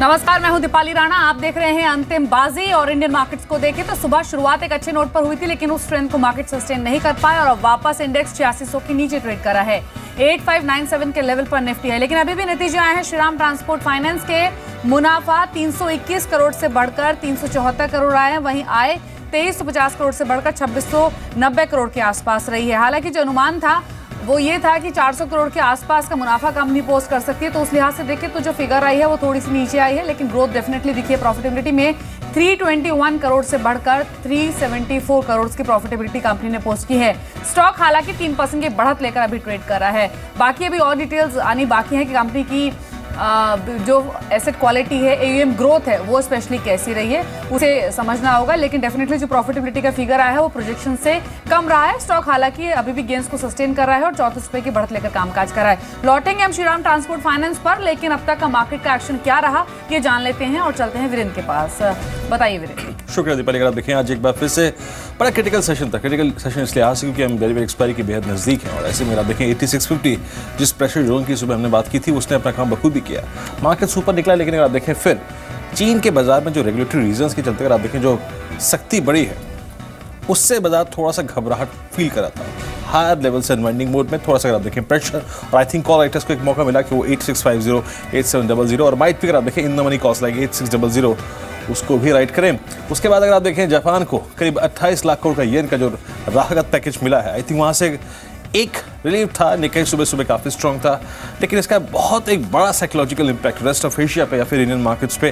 नमस्कार, मैं हूं दीपाली राणा। आप देख रहे हैं अंतिम बाजी। और इंडियन मार्केट्स को देखें तो सुबह शुरुआत एक अच्छे नोट पर हुई थी, लेकिन उस ट्रेंड को मार्केट सस्टेन नहीं कर पाए और अब वापस इंडेक्स 8600 के नीचे ट्रेड करा है। 8597 के लेवल पर निफ्टी है, लेकिन अभी भी नतीजे आए हैं श्रीराम ट्रांसपोर्ट फाइनेंस के। मुनाफा 321 करोड़ से बढ़कर 374 करोड़ आए हैं, वहीं आय 2350 करोड़ से बढ़कर 2690 करोड़ के आसपास रही है। हालांकि जो अनुमान था वो ये था कि 400 करोड़ के आसपास का मुनाफा कंपनी पोस्ट कर सकती है, तो उस लिहाज से देखें तो जो फिगर आई है वो थोड़ी सी नीचे आई है, लेकिन ग्रोथ डेफिनेटली दिखी है। प्रॉफिटेबिलिटी में 321 करोड़ से बढ़कर 374 करोड़ की प्रॉफिटेबिलिटी कंपनी ने पोस्ट की है। स्टॉक हालांकि 3% की बढ़त लेकर अभी ट्रेड कर रहा है। बाकी अभी और डिटेल्स आनी बाकी है कि कंपनी की जो एसेट क्वालिटी है, एयूएम ग्रोथ है, वो स्पेशली कैसी रही है उसे समझना होगा। लेकिन डेफिनेटली जो प्रॉफिटेबिलिटी का फिगर आया है वो प्रोजेक्शन से कम रहा है। स्टॉक हालांकि अभी भी गेंस को सस्टेन कर रहा है और 34 रुपए की बढ़त लेकर कामकाज कर रहा है। लौटेंगे हम श्रीराम ट्रांसपोर्ट फाइनेंस पर, लेकिन अब तक का मार्केट का एक्शन क्या रहा ये जान लेते हैं और चलते हैं वीरेंद्र के पास। बताइए वीरेंद्र। शुक्रिया दीपाली। अगर आप देखें आज एक बार फिर से बड़ा क्रिटिकल सेशन था। क्रिटिकल सेशन इसलिए आज क्योंकि हम वेरी एक्सपायरी के बेहद नज़दीक हैं और ऐसे में आप देखें 8650 जिस प्रेशर जोन की सुबह हमने बात की थी उसने अपना काम बखूबी किया। मार्केट ऊपर निकला, लेकिन अगर आप देखें फिर चीन के बाजार में जो रेगुलेटरी रीजंस के चलते अगर आप देखें जो सख्ती बढ़ी है उससे बाजार थोड़ा सा घबराहट फील कर रहा था। हायर लेवल से अनवाइंडिंग मोड में थोड़ा सा अगर आप देखें प्रेशर, और आई थिंक कॉल राइटर्स को एक मौका मिला कि वो 8650 8700 और माइट भी अगर आप देखें in the money cost like 8600 उसको भी राइट करें। उसके बाद अगर आप देखें जापान को करीब 28 लाख करोड़ का येन का जो राहत पैकेज मिला है, आई थिंक वहाँ से एक रिलीफ था। निकेई सुबह सुबह काफ़ी स्ट्रॉन्ग था, लेकिन इसका बहुत एक बड़ा psychological impact rest of Asia पे या फिर इंडियन मार्केट्स पे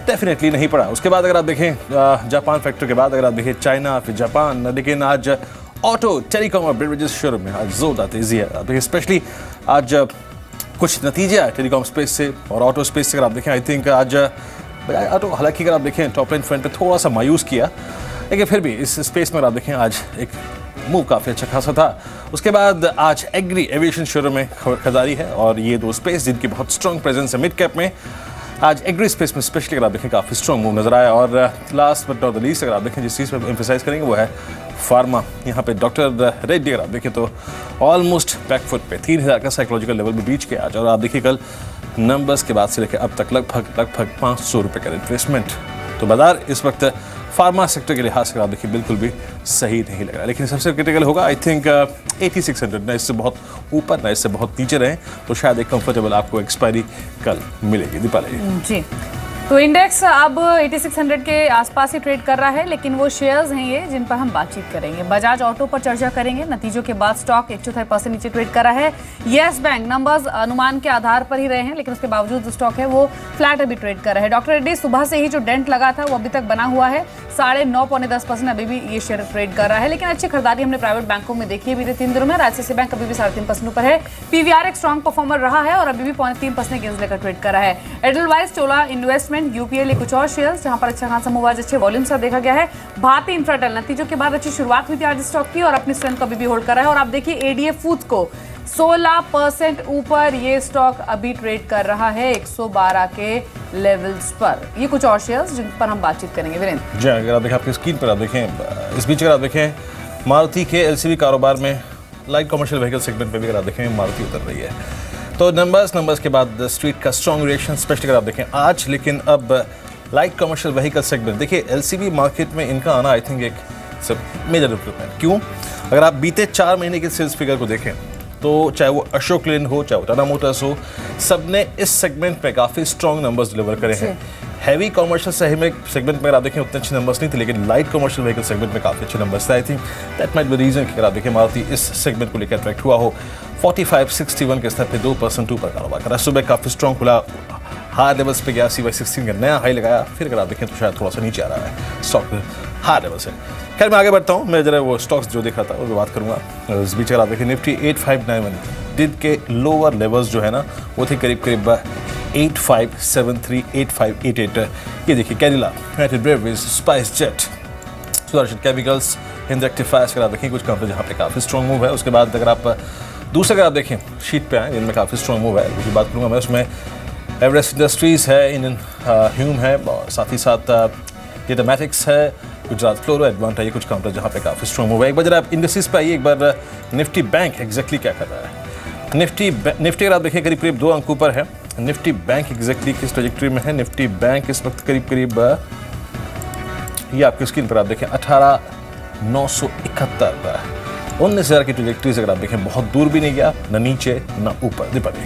डेफिनेटली नहीं पड़ा। उसके बाद अगर आप देखें जापान फैक्टर के बाद अगर आप देखें चाइना फिर जापान, लेकिन आज ऑटो टेलीकॉम और बेवरेजेस शेयर में आज जोरदार तेजी है। देखिए स्पेशली आज कुछ नतीजे आए टेलीकॉम स्पेस से और ऑटो स्पेस से। अगर आप देखें आई थिंक आज बजाय ऑटो, हालांकि अगर आप देखें टॉप लाइन फ्रंट पे थोड़ा सा मायूस किया, लेकिन फिर भी इस स्पेस में अगर आप देखें आज एक मूव काफ़ी अच्छा खासा था। उसके बाद आज एग्री एविएशन शेयरों में खरीदारी है और ये दो स्पेस जिनकी बहुत स्ट्रॉन्ग प्रेजेंस है मिड कैप में, आज एग्री स्पेस में स्पेशली अगर आप देखें काफ़ी स्ट्रॉन्ग मूव नजर आया। और last but not the least अगर आप देखें जिस चीज़ पर एम्फेसाइज करेंगे वो है फार्मा। यहाँ पे डॉक्टर रेड्डी अगर आप देखें तो ऑलमोस्ट बैकफुट पे 3000 का साइकोलॉजिकल लेवल भी बीच के आज। और आप देखिए कल नंबर्स के बाद से लेकर अब तक लगभग 500 रुपये का इन्वेस्टमेंट, तो बाजार इस वक्त फार्मा सेक्टर के लिहाज से आप देखिए बिल्कुल भी सही नहीं लग रहा। लेकिन सबसे क्रिटिकल होगा आई थिंक 8600, ना इससे बहुत ऊपर ना इससे बहुत नीचे रहे तो शायद एक कंफर्टेबल आपको एक्सपायरी कल मिलेगी। दीपाली जी, तो इंडेक्स अब 8600 के आसपास ही ट्रेड कर रहा है, लेकिन वो शेयर्स हैं ये जिन पर हम बातचीत करेंगे। बजाज ऑटो पर चर्चा करेंगे। नतीजों के बाद स्टॉक 1/4% नीचे ट्रेड कर रहा है। येस बैंक नंबर्स अनुमान के आधार पर ही रहे हैं, लेकिन उसके बावजूद जो स्टॉक है वो फ्लैट अभी ट्रेड कर रहा है। डॉक्टर रेड्डी सुबह से ही जो डेंट लगा था वो अभी तक बना हुआ है 9.5-10% अभी भी ये शेयर ट्रेड कर रहा है। लेकिन अच्छी खरीदारी हमने प्राइवेट बैंकों में देखी है बीते 3 दिनों में। ICICI बैंक अभी भी 3.5% ऊपर है। PVR एक स्ट्रॉन्ग परफॉर्मर रहा है और अभी भी 0.3% गेंस लेकर ट्रेड कर रहा है। एडलवाइस, चोला इन्वेस्टमेंट, यूपीएल, कुछ और शेयर्स जहां पर अच्छा खासा मूव आज अच्छे वॉल्यूम से देखा गया है। भारती इंफ्राटेल नतीजों के बाद अच्छी शुरुआत हुई थी आज स्टॉक की और अपनी स्ट्रेंथ को अभी भी होल्ड कर रहा है। और आप देखिए एडीएफ फूड्स को 16% ऊपर ये स्टॉक अभी ट्रेड कर रहा है 112 के लेवल्स पर। ये कुछ और शेयर्स जिन पर हम बातचीत करेंगे वीरेंद्र जी। अगर आप देखें आपकी स्क्रीन पर आप देखें इस बीच अगर आप देखें मारुति के एलसीवी कारोबार में लाइट कमर्शियल व्हीकल सेगमेंट पे भी अगर आप देखें मारुति उतर रही है। तो नंबर्स के बाद स्ट्रीट का स्ट्रॉन्ग रिएक्शन स्पेशली अगर आप देखें आज। लेकिन अब लाइट कमर्शियल व्हीकल सेगमेंट देखिए एलसीवी मार्केट में इनका आना आई थिंक एक मेजर डेवलपमेंट। क्यों? अगर आप बीते 4 महीने के सेल्स फिगर को देखें तो चाहे वो अशोक लेलैंड हो चाहे वो टाटा मोटर्स हो, सबने इस सेगमेंट में काफ़ी स्ट्रॉन्ग नंबर्स डिलीवर करे हैं। हैवी कमर्शियल सेगमेंट में आप देखें उतने अच्छे नंबर्स नहीं थे, लेकिन लाइट कमर्शियल व्हीकल सेगमेंट में काफ़ी अच्छे नंबर्स थे। I think that might be reason कि अगर आप देखें मारुति इस सेगमेंट को लेकर अट्रैक्ट हुआ हो। 4561 के स्तर पे 2% ऊपर कारोबार करा। सुबह काफ़ी स्ट्रॉन्ग खुला, हाई लेवल्स पे गया, CY16 का नया हाई लगाया। फिर अगर आप देखें तो शायद थोड़ा सा नीचे आ रहा है स्टॉक हाई लेवल से। खैर मैं आगे बढ़ता हूँ, मैं जरा वो स्टॉक्स जो दिख रहा था वो बात करूँगा। इस बीच अगर आप देखें निफ्टी 8591 दिन के लोअर लेवल्स जो है ना वो थे करीब 8573 8588। ये देखिए Cadila, United breweries, spice jet, Sudarshan chemicals, Hind rectifiers अगर आप देखें कुछ कंपनी जहाँ पे काफ़ी स्ट्रॉन्ग मूव है। उसके बाद अगर आप दूसरे अगर आप देखें शीट पे आए जिनमें काफ़ी स्ट्रॉन्ग मूव है उसकी बात करूँगा मैं। उसमें एवरेस्ट इंडस्ट्रीज़ है, इंडियन ह्यूम है और साथ ही साथ डेटामैटिक्स है, गुजरात फ्लोरो, एडवांटा, ये कुछ कंपनी जहाँ पे काफ़ी स्ट्रॉन्ग मूव है। एक बार जरा आप इंडस्ट्रीज पे आइए, एक बार निफ्टी बैंक एग्जैक्टली क्या कर रहा है। निफ्टी अगर आप देखें करीब 2 अंक ऊपर है निफ्टी बैंक एग्जैक्टली किस ट्रेजेक्टरी में है? निफ्टी बैंक इस वक्त करीब करीब ये आपकी स्क्रीन पर आप देखें 18,971 19,000 की ट्रेजेक्टरी से अगर आप देखें बहुत दूर भी नहीं गया, न नीचे न ऊपर। दीपाली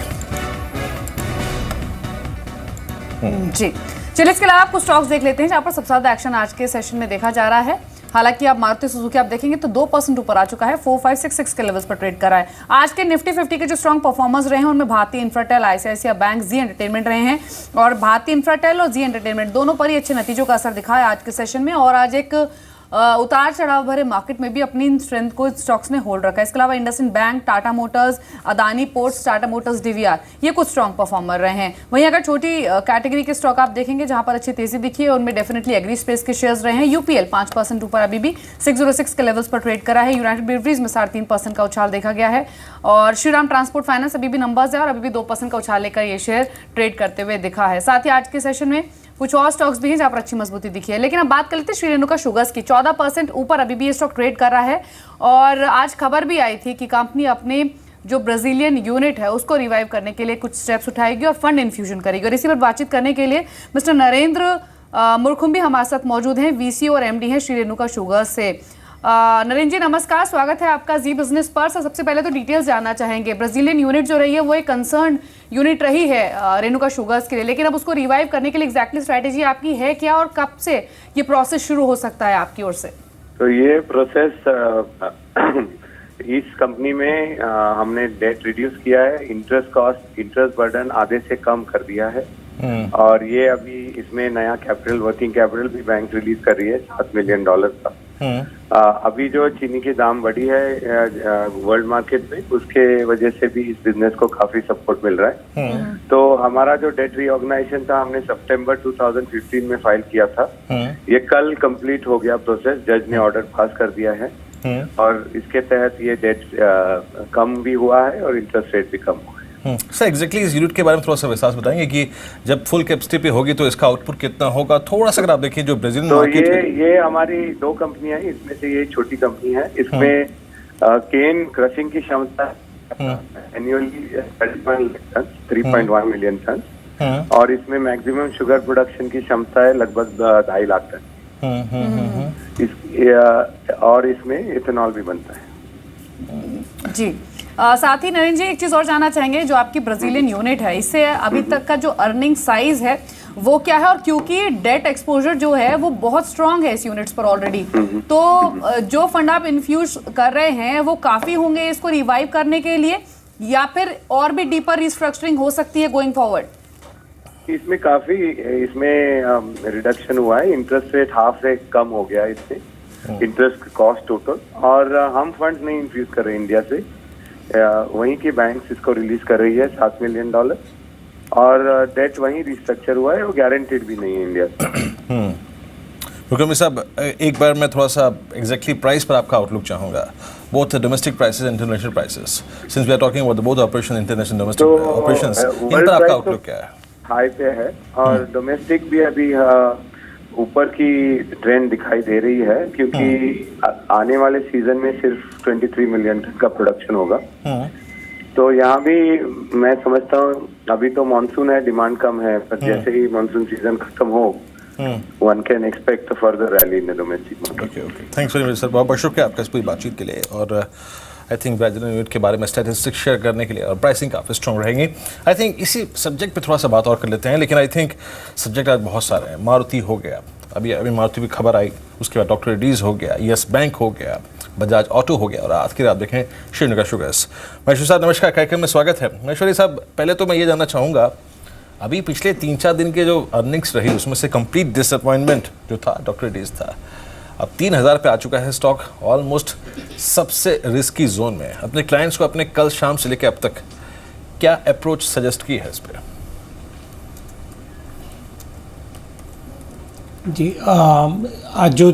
जी चलिए, इसके अलावा आपको स्टॉक्स देख लेते हैं जहां पर सबसे ज्यादा एक्शन आज के सेशन में देखा जा रहा है। हालांकि आप मारुति सुजुकी आप देखेंगे तो 2% ऊपर आ चुका है, 4566 के लेवल्स पर ट्रेड कर रहा है। आज के निफ्टी 50 के जो स्ट्रॉन्ग परफॉर्मर्स रहे हैं उनमें भारतीय इंफ्राटेल, आईसीआईसीआई बैंक, जी एंटरटेनमेंट रहे हैं और भारतीय इंफ्राटेल और जी एंटरटेनमेंट दोनों पर ही अच्छे नतीजों का असर दिखा है आज के सेशन में। और आज एक उतार चढ़ाव भरे मार्केट में भी अपनी स्ट्रेंथ को स्टॉक्स ने होल्ड रखा है। इसके अलावा IndusInd bank, Tata Motors, Adani ports, Tata Motors DVR ये कुछ स्ट्रॉन्ग परफॉर्मर रहे हैं। वहीं अगर छोटी कैटेगरी के स्टॉक आप देखेंगे जहां पर अच्छी तेजी दिखी है उनमें डेफिनेटली एग्री स्पेस के शेयर्स रहे हैं। यूपीएल 5% ऊपर अभी भी 606 के लेवल्स पर ट्रेड करा है। यूनाइटेड ब्रेवरीज में 3.5% का उछाल देखा गया है और श्रीराम ट्रांसपोर्ट फाइनेंस अभी भी नंबर्स है और अभी भी 2% का उछाल लेकर ये शेयर ट्रेड करते हुए दिखा है। साथ ही आज के सेशन में कुछ और स्टॉक्स भी हैं जहां पर अच्छी मजबूती दिखी है। लेकिन अब बात कर लेते हैं श्री रेणुका शुगर्स की। 14% ऊपर अभी भी ये स्टॉक ट्रेड कर रहा है और आज खबर भी आई थी कि कंपनी अपने जो ब्राजीलियन यूनिट है उसको रिवाइव करने के लिए कुछ स्टेप्स उठाएगी और फंड इन्फ्यूजन करेगी। और इसी पर बातचीत करने के लिए मिस्टर नरेंद्र मुरखुम्बी हमारे साथ मौजूद हैं, वीसी और एमडी हैं श्री रेणुका शुगर्स से। नरेंद्र जी नमस्कार, स्वागत है आपका जी बिजनेस पर। सबसे पहले तो डिटेल्स जानना चाहेंगे, ब्राजीलियन यूनिट जो रही है वो एक कंसर्न यूनिट रही है रेणुका शुगर्स के लिए, लेकिन अब उसको रिवाइव करने के लिए एग्जैक्टली स्ट्रैटेजी आपकी है क्या और कब से ये प्रोसेस शुरू हो सकता है आपकी ओर से? तो ये प्रोसेस इस कंपनी में हमने डेट रिड्यूस किया है, इंटरेस्ट कॉस्ट, इंटरेस्ट बर्डन आधे से कम कर दिया है और ये अभी इसमें नया कैपिटल, वर्किंग कैपिटल भी बैंक रिलीज कर रही है $7 मिलियन का। अभी जो चीनी की दाम बढ़ी है वर्ल्ड मार्केट में, उसके वजह से भी इस बिजनेस को काफी सपोर्ट मिल रहा है। तो हमारा जो डेट रीऑर्गेनाइजेशन था हमने सितंबर 2015 में फाइल किया था, ये कल कंप्लीट हो गया प्रोसेस, जज ने ऑर्डर पास कर दिया है और इसके तहत ये डेट कम भी हुआ है और इंटरेस्ट रेट भी कम हुआ है। सर एग्जैक्टली इस यूनिट के बारे में थोड़ा सा विस्तार बताएंगे कि जब फुल कैपेसिटी पे होगी तो इसका आउटपुट कितना होगा, थोड़ा सा अगर आप देखिए जो ब्राजील तो ये हमारी 2 कंपनियां हैं, इसमें से ये छोटी कंपनी है। इसमें केन क्रशिंग की क्षमता एनुअली 3.1 मिलियन टन और इसमें मैक्सिमम शुगर प्रोडक्शन की क्षमता है लगभग 2.5 लाख टन और इसमें इथेनॉल भी बनता है। जी साथ ही नरेंद्र जी एक चीज और जानना चाहेंगे, जो आपकी ब्राजीलियन यूनिट है इससे अभी तक का जो अर्निंग साइज है वो क्या है, और क्योंकि डेट एक्सपोजर जो है वो बहुत स्ट्रांग है इस यूनिट्स पर ऑलरेडी, तो जो फंड आप इन्फ्यूज कर रहे हैं वो काफी होंगे इसको रिवाइव करने के लिए या फिर और भी डीपर रिस्ट्रक्चरिंग हो सकती है गोइंग फॉरवर्ड? इसमें काफी रिडक्शन हुआ है, इंटरेस्ट रेट हाफ से कम हो गया इससे, इंटरेस्ट कॉस्ट टोटल, और हम फंड नहीं इन्फ्यूज कर रहे इंडिया से, वहीं की बैंक्स इसको रिलीज कर रही है $7 मिलियन और डेट वहीं रिस्ट्रक्चर हुआ है, वो गारंटीड भी नहीं है इंडिया से। मुकम्मी साहब एक बार मैं थोड़ा सा एग्जैक्टली प्राइस पर आपका आउटलुक चाहूँगा, both domestic prices and international prices, since we are talking about both operation international domestic operations, इन पर आपका आउटलुक क्या है? हाई पे है और डोमेस्टिक भी अभी ऊपर की ट्रेंड दिखाई दे रही है, क्योंकि आने वाले सीजन में सिर्फ 23 मिलियन टन का प्रोडक्शन होगा। तो यहाँ भी मैं समझता हूँ अभी तो मानसून है, डिमांड कम है, पर जैसे ही मानसून सीजन खत्म हो one can expect further rally in the domestic market. Okay thanks very much sir, बहुत बहुत शुक्रिया आपका इस पूरी बातचीत के लिए और आई थिंक ब्राजीलियन यूनिट के बारे में स्टैटिस्टिक्स शेयर करने के लिए, और प्राइसिंग काफ़ी स्ट्रॉन्ग रहेंगी। आई थिंक इसी सब्जेक्ट पे थोड़ा सा बात और कर लेते हैं, लेकिन आई थिंक सब्जेक्ट आज बहुत सारे हैं। मारुति हो गया, अभी मारुति की खबर आई, उसके बाद डॉक्टर रेड्डीज हो गया, यस बैंक हो गया, बजाज ऑटो हो गया और आज की रात देखें श्री रेणुका शुगर्स। महेश्वरी साहब नमस्कार, कार्यक्रम में स्वागत है। महेश्वरी साहब पहले तो मैं ये जानना चाहूँगा, अभी पिछले 3-4 दिन के जो अर्निंग्स रही उसमें से कंप्लीट डिसअपॉइंटमेंट जो था डॉक्टर रेड्डीज था, अब 3000 पे आ चुका है स्टॉक, ऑलमोस्ट सबसे रिस्की जोन में। अपने क्लाइंट्स को अपने कल शाम से लेकर अब तक क्या अप्रोच सजेस्ट की है इस पे? जी आज जो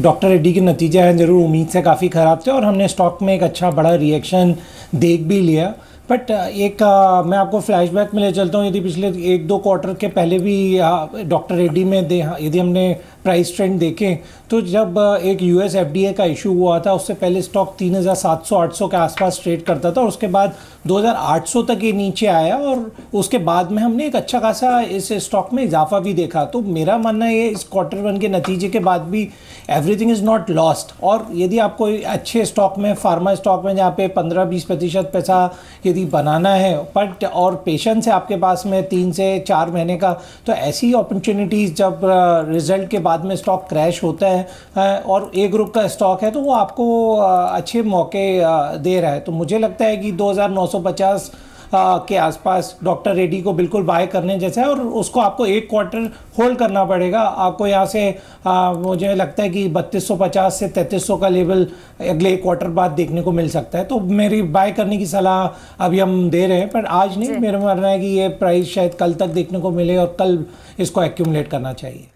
डॉक्टर रेड्डी के नतीजे हैं ज़रूर उम्मीद से काफ़ी ख़राब थे और हमने स्टॉक में एक अच्छा बड़ा रिएक्शन देख भी लिया। बट एक मैं आपको फ्लैशबैक में ले चलता हूँ, यदि पिछले 1-2 क्वार्टर के पहले भी डॉक्टर रेड्डी में यदि हमने प्राइस ट्रेंड देखें तो जब एक यूएस एफडीए का इशू हुआ था उससे पहले स्टॉक 3700-800 के आसपास ट्रेड करता था और उसके बाद 2800 तक ये नीचे आया और उसके बाद में हमने एक अच्छा खासा इस स्टॉक में इजाफा भी देखा। तो मेरा मानना है इस क्वार्टर वन के नतीजे के बाद भी एवरीथिंग इज़ नॉट लॉस्ट। और यदि आपको अच्छे स्टॉक में, फार्मा स्टॉक में, जहाँ पे 15-20% पैसा यदि बनाना है बट और पेशेंस है आपके पास में 3 से 4 महीने का, तो ऐसी अपॉर्चुनिटीज़ जब रिजल्ट के बाद में स्टॉक क्रैश होता है और ए ग्रुप का स्टॉक है तो वो आपको अच्छे मौके दे रहा है। तो मुझे लगता है कि 2950 के आसपास डॉक्टर रेड्डी को बिल्कुल बाय करने जैसा है और उसको आपको एक क्वार्टर होल्ड करना पड़ेगा। आपको यहाँ से मुझे लगता है कि 3250 से 3300 का लेवल अगले क्वार्टर बाद देखने को मिल सकता है। तो मेरी बाय करने की सलाह अभी हम दे रहे हैं, पर आज नहीं। मेरा मानना है कि ये प्राइस शायद कल तक देखने को मिले और कल इसको एक्यूमुलेट करना चाहिए।